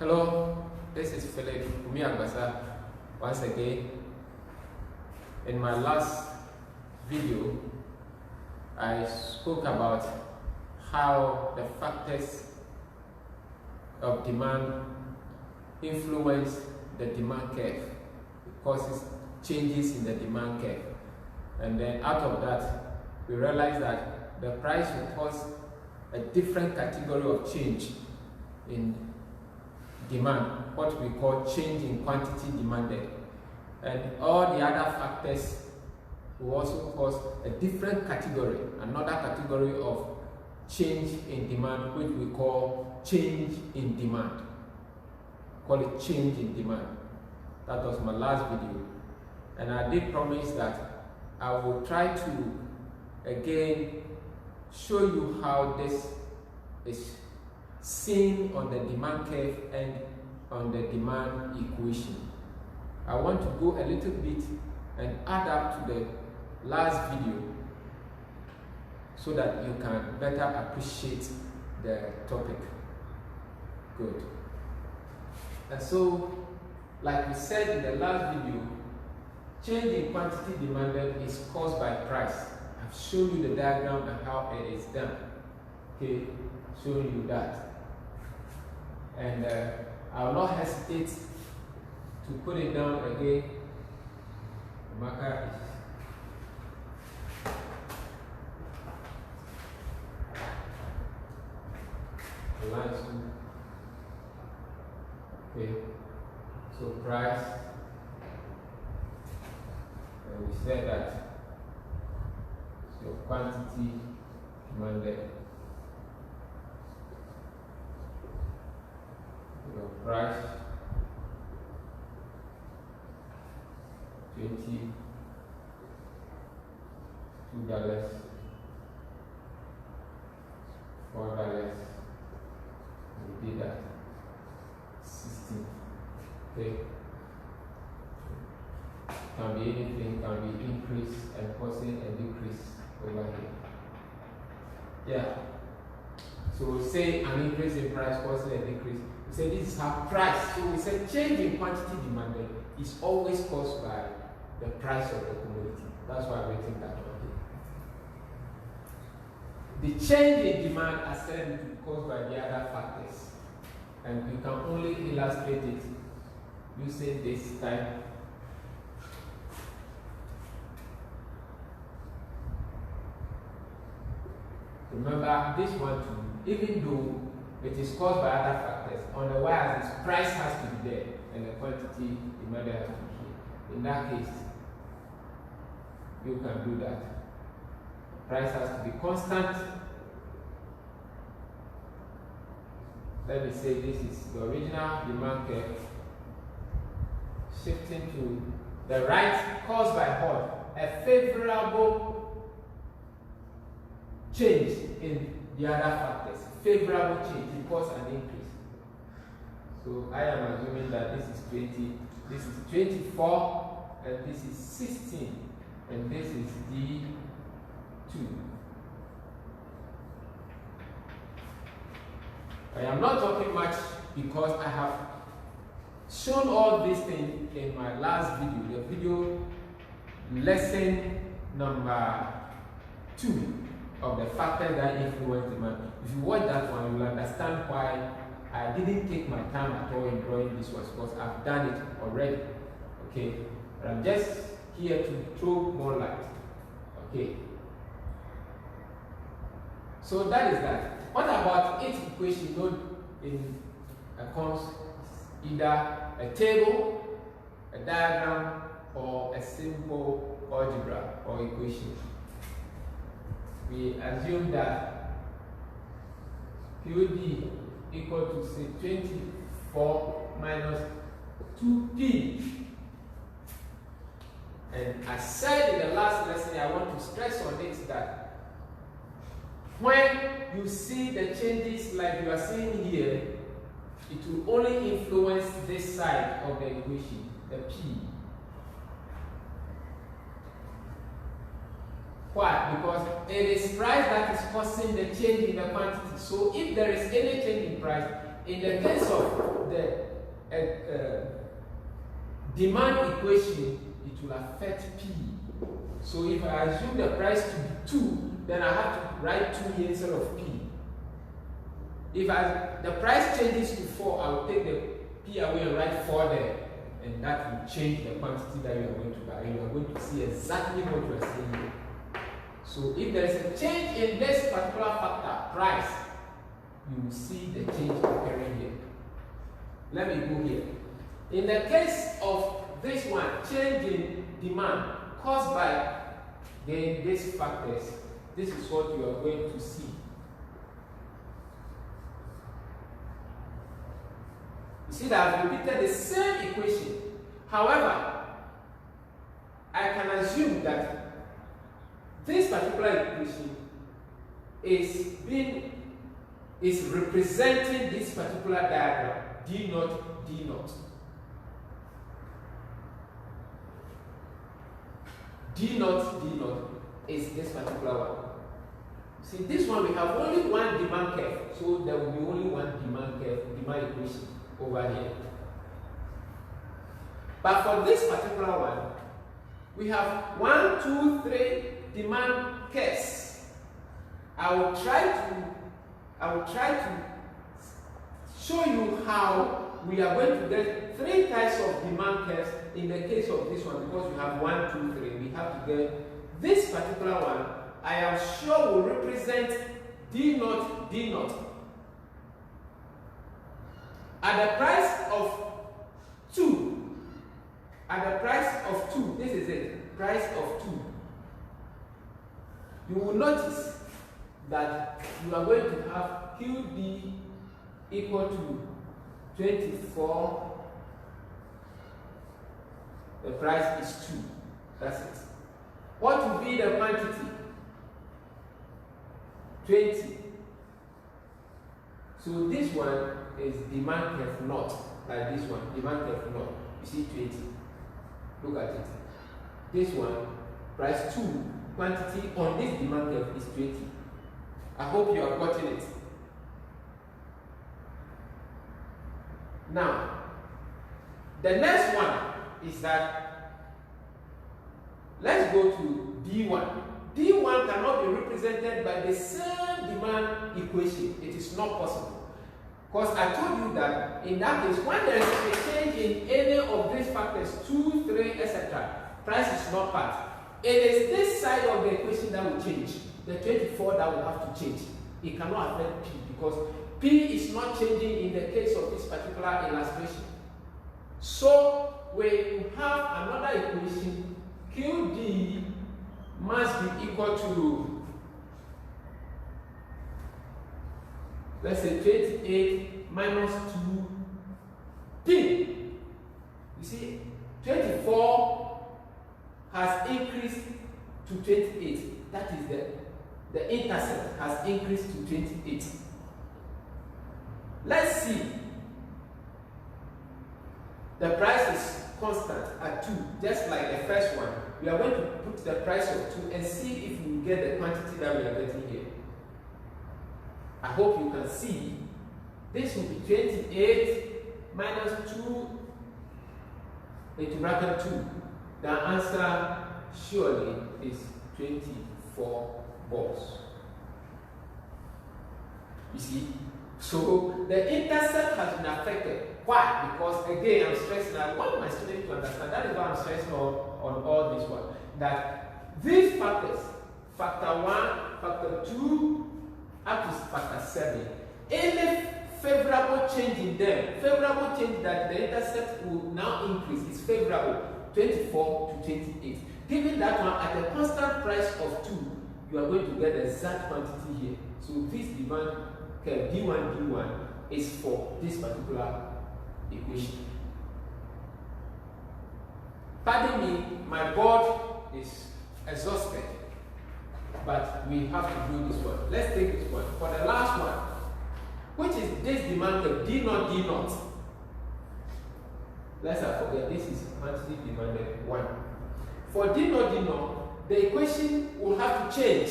Hello, this is Philip Umiagbasa once again. In my last video, I spoke about how the factors of demand influence the demand curve. It causes changes in the demand curve. And then out of that, we realize that the price will cause a different category of change in demand, what we call change in quantity demanded. And all the other factors will also cause a different category, another category of change in demand, which we call change in demand. Call it change in demand. That was my last video. And I did promise that I will try to again show you how this is seen on the demand curve and on the demand equation. I want to go a little bit and add up to the last video so that you can better appreciate the topic. Good. And so, like we said in the last video, change in quantity demanded is caused by price. I've shown you the diagram and how it is done. Okay, showing you that. And I will not hesitate to put it down again. The marker is the line is okay. So price, and we said that it's your quantity demanded. Your price $22. $4. We did that. 16. Okay. Can be anything, can be increase and causing a decrease over here. Yeah. So we say an increase in price causing a decrease. We say this is how price. So we say change in quantity demanded is always caused by the price of the commodity. That's why we think that one here. The change in demand, as said, will be caused by the other factors. And we can only illustrate it using this type. Remember this one too, even though it is caused by other factors, on the y-axis, price has to be there and the quantity demanded has to be here. In that case, you can do that. Price has to be constant. Let me say this is the original demand curve shifting to the right, caused by what? A favorable change in the other factors. Favorable change equals an increase. So I am assuming that this is 20, this is 24, and this is 16, and this is D2. I am not talking much because I have shown all these things in my last video, the video lesson number 2 of the factors that influence demand. If you watch that one, you will understand why I didn't take my time at all in drawing this one, because I've done it already. Okay, but I'm just here to throw more light. Okay, so that is that. What about each equation known in accounts, either a table, a diagram, or a simple algebra or equation? We assume that QD equal to say 24 minus 2P. And as said in the last lesson, I want to stress on it that when you see the changes like you are seeing here, it will only influence this side of the equation, the P. Why? Because it is price that is causing the change in the quantity. So if there is any change in price, in the case of the demand equation, it will affect P. So if I assume the price to be 2, then I have to write 2 here instead of P. If the price changes to 4, I will take the P away and write 4 there. And that will change the quantity that you are going to buy. And you are going to see exactly what you are saying here. So if there is a change in this particular factor, price, you will see the change occurring here. Let me go here. In the case of this one, change in demand caused by these factors, this is what you are going to see. You see that I've repeated the same equation. However, I can assume that this particular equation is representing this particular diagram, D naught, D naught. D naught, D naught is this particular one. See, this one we have only one demand curve, so there will be only one demand curve, demand equation over here. But for this particular one, we have 1, 2, 3 demand curves. I will try to show you how we are going to get 3 types of demand curves in the case of this one, because we have 1, 2, 3. We have to get this particular one. I am sure will represent D naught, D naught. At the price of 2, this is it, price of 2. You will notice that you are going to have QD equal to 24. The price is 2. That's it. What will be the quantity? 20. So this one is demand curve naught, like this one, demand curve naught. You see 20. Look at it. This one, price 2, quantity on this demand curve is 20. I hope you are getting it. Now, the next one is that, let's go to D1. D1 cannot be represented by the same demand equation. It is not possible. Because I told you that in that case, when there is a change in any of these factors, 2, 3, etc., price is not part. It is this side of the equation that will change. The 24 that will have to change. It cannot affect P because P is not changing in the case of this particular illustration. So we have another equation, QD must be equal to, let's say 28 minus 2P. You see, 24 has increased to 28. That is the intercept has increased to 28. Let's see. The price is constant at 2, just like the first one. We are going to put the price of 2 and see if we get the quantity that we are getting here. I hope you can see. This will be 28 minus 2 into bracket 2. The answer surely is 24 balls. You see? So the intercept has been affected. Why? Because again, I'm stressing, I want my students to understand, that is why I'm stressing on all this one, that these factors, factor 1, factor 2, up to factor 7, any favorable change in them, favorable change that the intercept will now increase is favorable, 24 to 28. Given that one at a constant price of 2, you are going to get the exact quantity here. So this demand curve D1 is for this particular equation. Pardon me, my board is exhausted, but we have to do this one. Let's take this one. For the last one, which is this demand curve, D0. Let's not forget, this is quantity demanded 1. For D0, the equation will have to change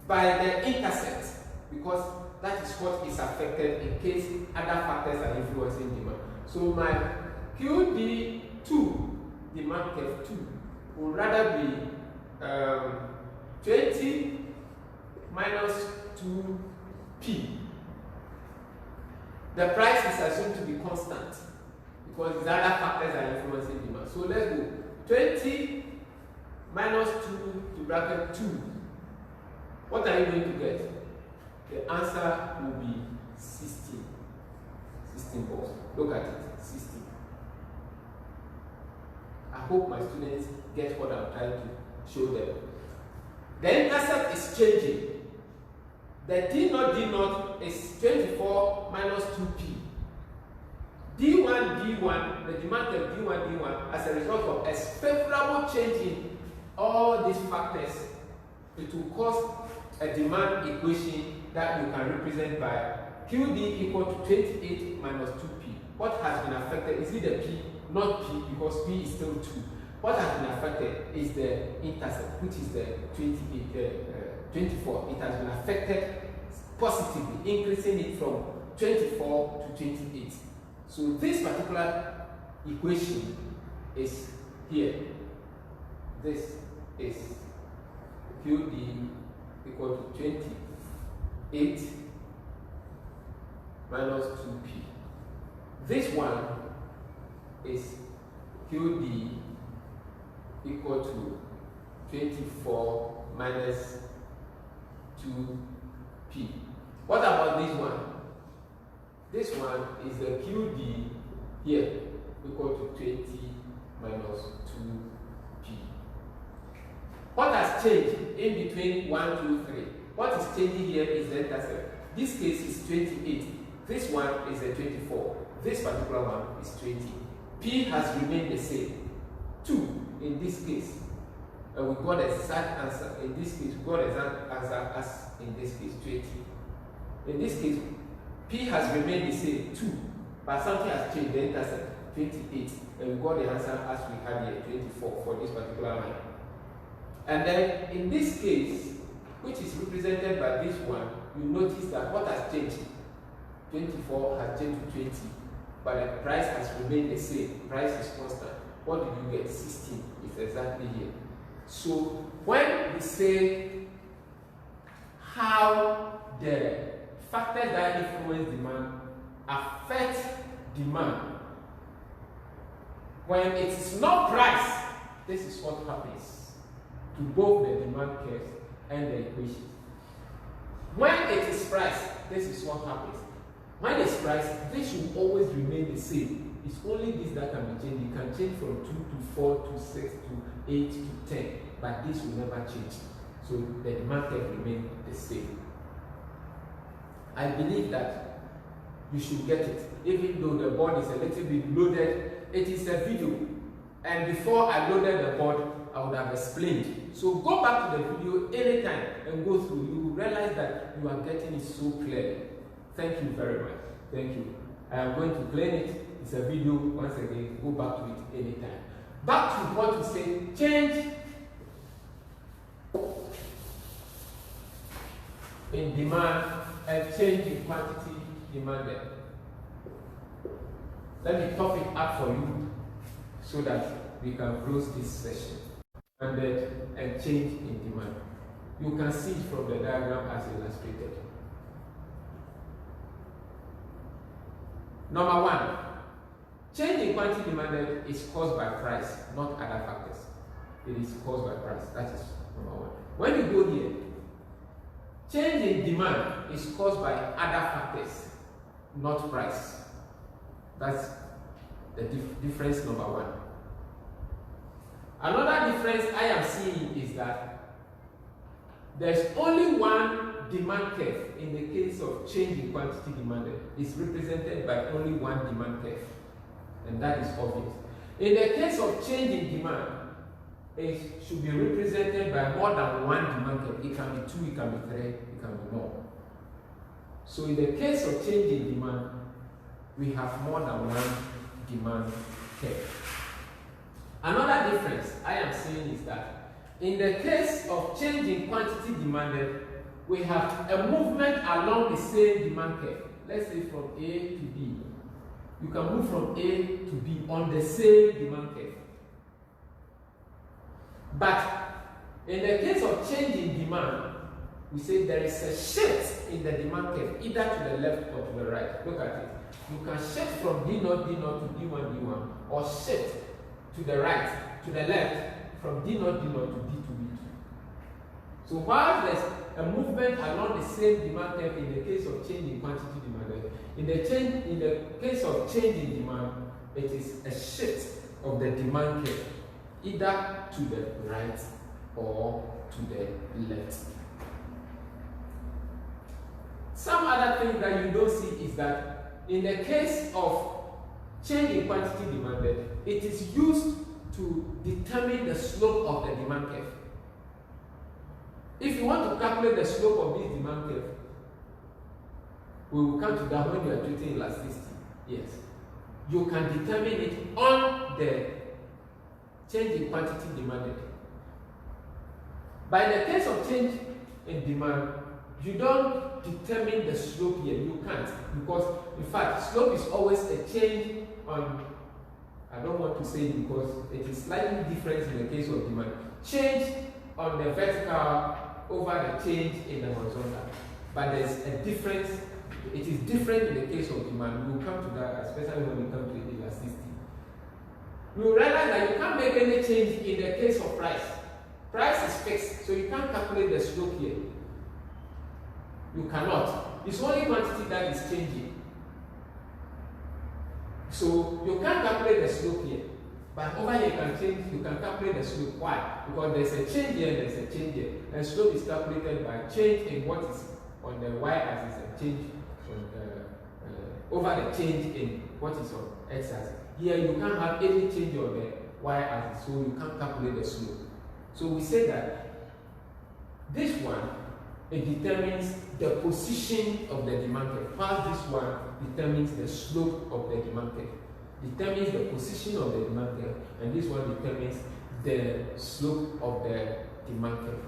by the intercept, because that is what is affected in case other factors are influencing demand. So my QD2, demand curve 2, would rather be 20 minus 2P. The price is assumed to be constant because these other factors are influencing demand. So let's go 20 minus 2 to bracket 2. What are you going to get? The answer will be 16. 16 balls. Look at it, 16. I hope my students get what I'm trying to show them. The intercept is changing. The D naught is 24 minus 2P. D1, the demand curve D1, as a result of a favorable change in all these factors, it will cause a demand equation that you can represent by QD equal to 28 minus 2P. What has been affected is it the P, not P, because P is still 2. What has been affected is the intercept, which is the 24. It has been affected positively, increasing it from 24 to 28. So this particular equation is here. This is QD equal to 28 minus 2P. This one is QD equal to 24 minus 2P. What about this one? This one is the QD here equal to 20 minus 2P. What has changed in between 1, 2, 3? What is changing here is the intercept. This case is 28. This one is a 24. This particular one is 20. P has remained the same. 2 in this case. We got the exact answer. In this case, we got the exact answer as in this case, 20. In this case, P has remained the same, 2, but something has changed, the intercept, 28, and we got the answer as we had here, 24 for this particular line. And then in this case, which is represented by this one, you notice that what has changed? 24 has changed to 20, but the price has remained the same. Price is constant. What did you get? 16. It's exactly here. So when we say how the factors that influence demand affect demand, when it is not price, this is what happens to both the demand curves and the equation. When it is price, this is what happens. When it's price, this will always remain the same. It's only this that can be changed. It can change from 2 to 4 to 6 to 8 to 10, but this will never change. So the demand curve remains the same. I believe that you should get it, even though the board is a little bit loaded. It is a video, and before I loaded the board, I would have explained. So go back to the video anytime and go through. You will realize that you are getting it so clearly. Thank you very much. Thank you. I am going to clean it. It's a video. Once again, go back to it anytime. Back to what we say, change in demand and change in quantity demanded. Let me top it up for you so that we can close this session. Demanded and change in demand. You can see it from the diagram as illustrated. Number 1, change in quantity demanded is caused by price, not other factors. It is caused by price. That is number 1. When you go here, change in demand is caused by other factors, not price. That's the difference number 1. Another difference I am seeing is that there's only one demand curve in the case of change in quantity demanded. It's represented by only one demand curve, and that is obvious. In the case of change in demand, it should be represented by more than one demand curve. It can be 2, it can be 3, it can be more. So in the case of change in demand, we have more than one demand curve. Another difference I am seeing is that in the case of change in quantity demanded, we have a movement along the same demand curve. Let's say from A to B. You can move from A to B on the same demand curve. But in the case of change in demand, we say there is a shift in the demand curve, either to the left or to the right. Look at it. You can shift from D0, D0 to D1, D1, or shift to the right, to the left, from D0, D0 to D2, D2. So while there's a movement along the same demand curve in the case of change in quantity demanded, in the case of change in demand, it is a shift of the demand curve, either to the right or to the left. Some other thing that you don't see is that in the case of change in quantity demanded, it is used to determine the slope of the demand curve. If you want to calculate the slope of this demand curve, we will come to that when you are treating elasticity. Yes. You can determine it on the change in quantity demanded. But in the case of change in demand, you don't determine the slope here. You can't, because in fact, slope is always a change on, I don't want to say it because it is slightly different in the case of demand. Change on the vertical over the change in the horizontal. But there's a difference. It is different in the case of demand. We will come to that, especially when we come to elasticity. We will realize that you can't make any change in the case of price. Price is fixed, so you can't calculate the slope here. You cannot. It's only quantity that is changing. So you can't calculate the slope here. But over here you can change, you can calculate the slope. Why? Because there's a change here, there's a change here. And slope is calculated by change in what is on the y-axis and change on the, over the change in what is on x-axis. Here you can't have any change on the y-axis, so you can't calculate the slope. So we say that this one, it determines the position of the demand curve, while this one determines the slope of the demand curve. Determines the position of the demand curve, and this one determines the slope of the demand curve.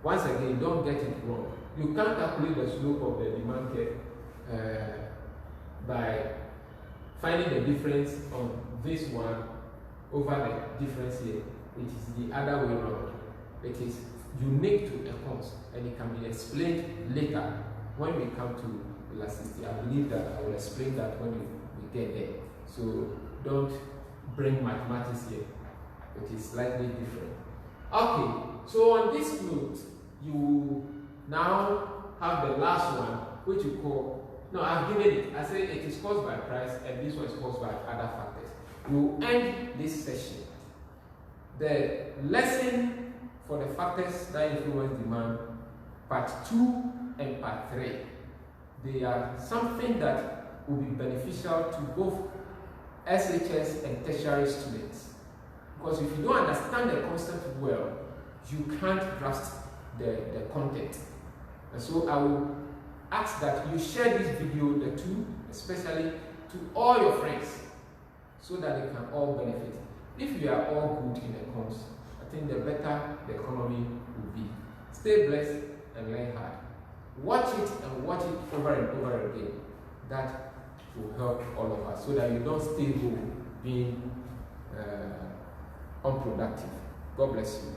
Once again, don't get it wrong. You can't calculate the slope of the demand curve by finding the difference on this one over the difference here. It is the other way around. It is unique to Econs, and it can be explained later when we come to elasticity. I believe that I will explain that when we get there. So don't bring mathematics here. It is slightly different. Okay, so on this note, you now have the last one, which you call, no, I've given it. I say it is caused by price, and this one is caused by other factors. We will end this session. The lesson for the factors that influence demand, part 2 and part 3, they are something that will be beneficial to both SHS and tertiary students. Because if you don't understand the concept well, you can't grasp the content. And so I will ask that you share this video, the two, especially to all your friends, so that they can all benefit. If you are all good in Econs, I think the better the economy will be. Stay blessed and learn hard. Watch it and watch it over and over again. That will help all of us, so that you don't stay home being unproductive. God bless you.